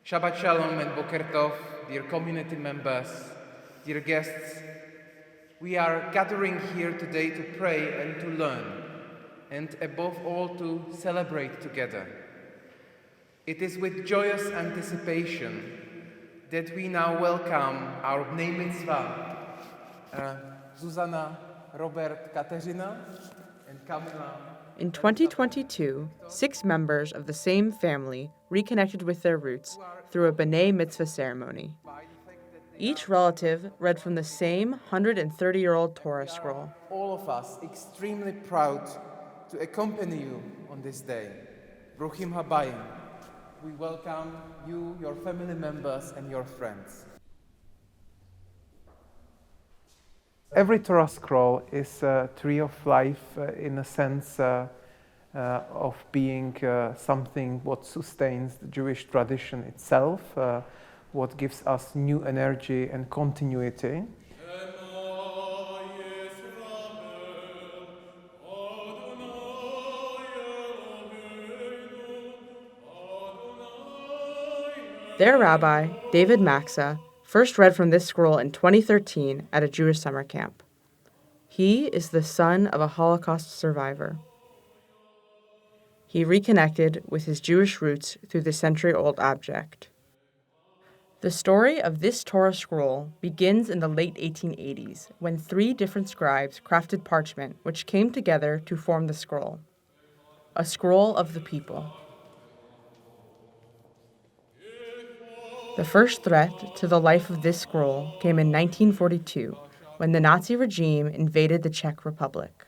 Shabbat Shalom and Boker Tov, dear community members, dear guests. We are gathering here today to pray and to learn, and above all to celebrate together. It is with joyous anticipation that we now welcome our Bnei Mitzvah, Zuzana, Robert, Kateřina, and Kamila. In 2022, 6 members of the same family reconnected with their roots through a B'nai Mitzvah ceremony. Each relative read from the same 130-year-old Torah scroll. All of us extremely proud to accompany you on this day. Bruchim habayim. We welcome you, your family members, and your friends. Every Torah scroll is a tree of life in a sense of being something what sustains the Jewish tradition itself, what gives us new energy and continuity. Their rabbi, David Maxa, first read from this scroll in 2013 at a Jewish summer camp. He is the son of a Holocaust survivor. He reconnected with his Jewish roots through the century-old object. The story of this Torah scroll begins in the late 1880s, when 3 different scribes crafted parchment which came together to form the scroll, a scroll of the people. The first threat to the life of this scroll came in 1942, when the Nazi regime invaded the Czech Republic.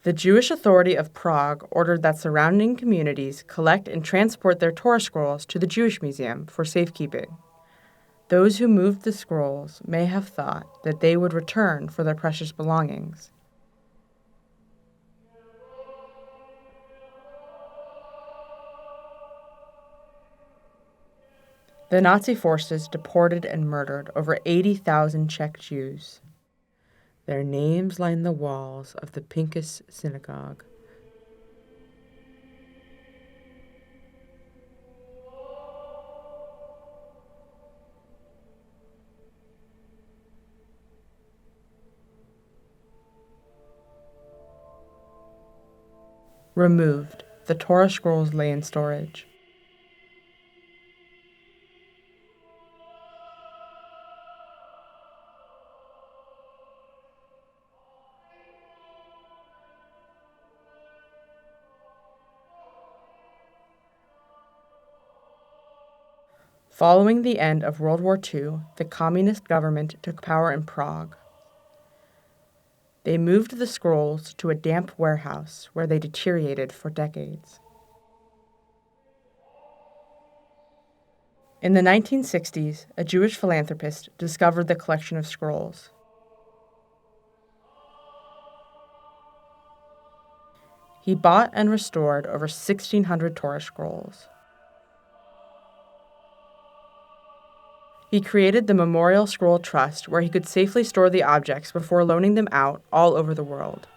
The Jewish Authority of Prague ordered that surrounding communities collect and transport their Torah scrolls to the Jewish Museum for safekeeping. Those who moved the scrolls may have thought that they would return for their precious belongings. The Nazi forces deported and murdered over 80,000 Czech Jews. Their names line the walls of the Pinkas synagogue. Removed, the Torah scrolls lay in storage. Following the end of World War II, the communist government took power in Prague. They moved the scrolls to a damp warehouse where they deteriorated for decades. In the 1960s, a Jewish philanthropist discovered the collection of scrolls. He bought and restored over 1,600 Torah scrolls. He created the Memorial Scroll Trust, where he could safely store the objects before loaning them out all over the world.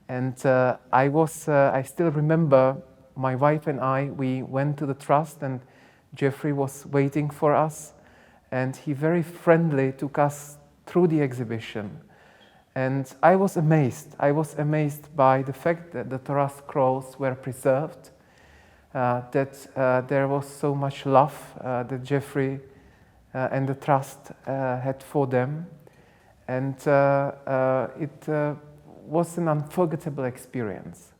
And I still remember my wife and I, we went to the trust and Jeffrey was waiting for us, and he very friendly took us through the exhibition. And I was amazed by the fact that the Torah scrolls were preserved, that there was so much love that Jeffrey and the trust had for them. And it was an unforgettable experience.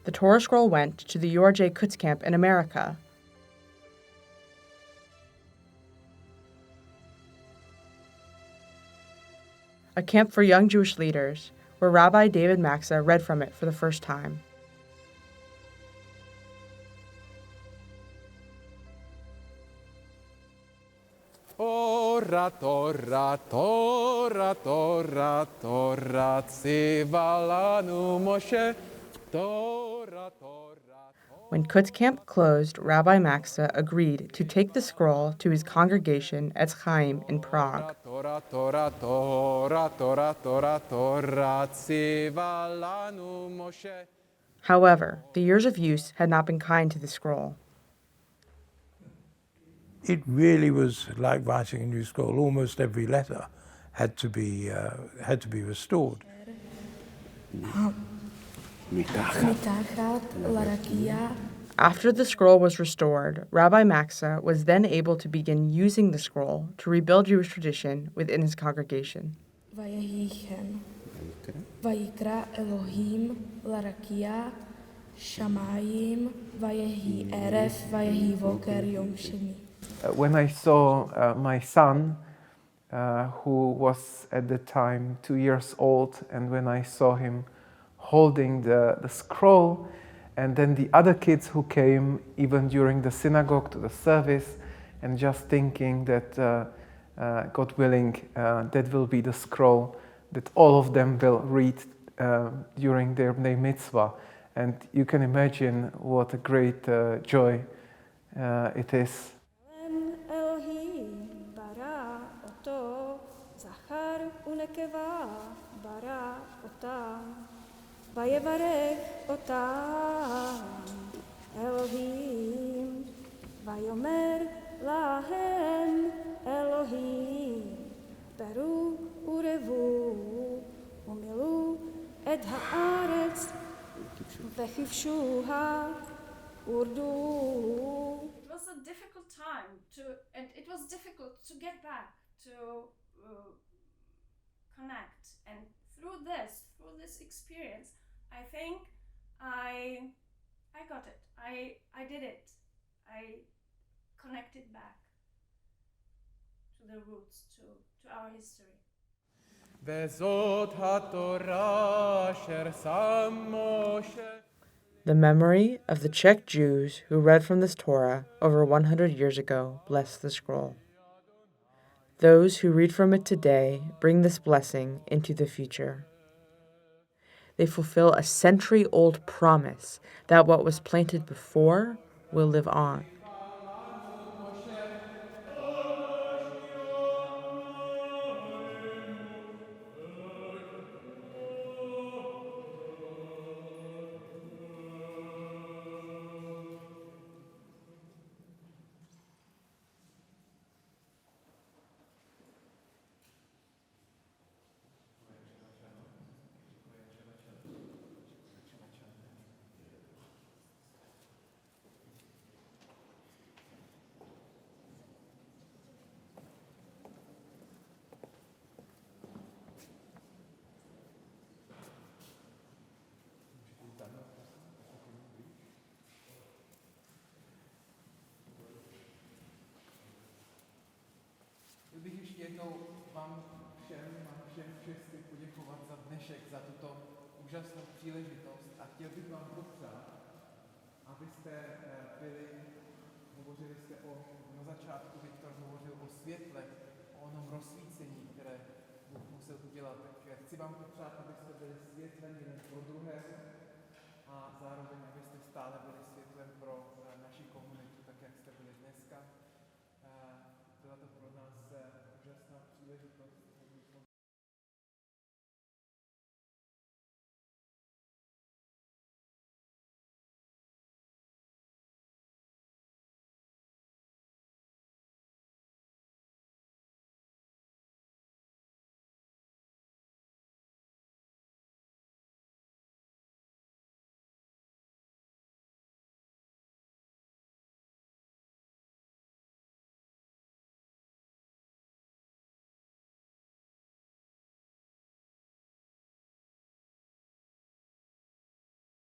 The Torah scroll went to the URJ Kutz camp in America. A camp for young Jewish leaders, where Rabbi David Maxa read from it for the first time. Torah, Torah, Torah, Torah, Torah, tzeva lanu Moshe, Torah, Torah. When Kutz Camp closed, Rabbi Maxa agreed to take the scroll to his congregation at Chaim in Prague. However, the years of use had not been kind to the scroll. It really was like writing a new scroll. Almost every letter had to be restored. After the scroll was restored, Rabbi Maxa was then able to begin using the scroll to rebuild Jewish tradition within his congregation. ויקרא אלוהים לרקיע שמיים ויהי ערב ויהי בוקר יום שני. When I saw my son, who was at the time 2 years old, and when I saw him holding the scroll, and then the other kids who came even during the synagogue to the service, and just thinking that God willing, that will be the scroll that all of them will read during their Bnei Mitzvah. And you can imagine what a great joy it is. אלוהים ברא אותו זכר ונקבה ברא אותם ויברך אותם אלוהים ויאמר להם אלוהים פרו ורבו ומילאו את הארץ וכבשוה ורדו. It was a difficult time and it was difficult to get back to connect. And through this experience, I think I got it. I did it. I connected back to the roots, to our history. The memory of the Czech Jews who read from this Torah over 100 years ago bless the scroll. Those who read from it today bring this blessing into the future. They fulfill a century-old promise that what was planted before will live on. Bych ještě jednou vám všem česky poděkovat za dnešek, za tuto úžasnou příležitost a chtěl bych vám popřát, abyste byli, hovořili jste na začátku Viktor hovořil o světle, o onom rozsvícení, které Bůh musel udělat, tak chci vám popřát, abyste byli světlem jeden pro druhé a zároveň abyste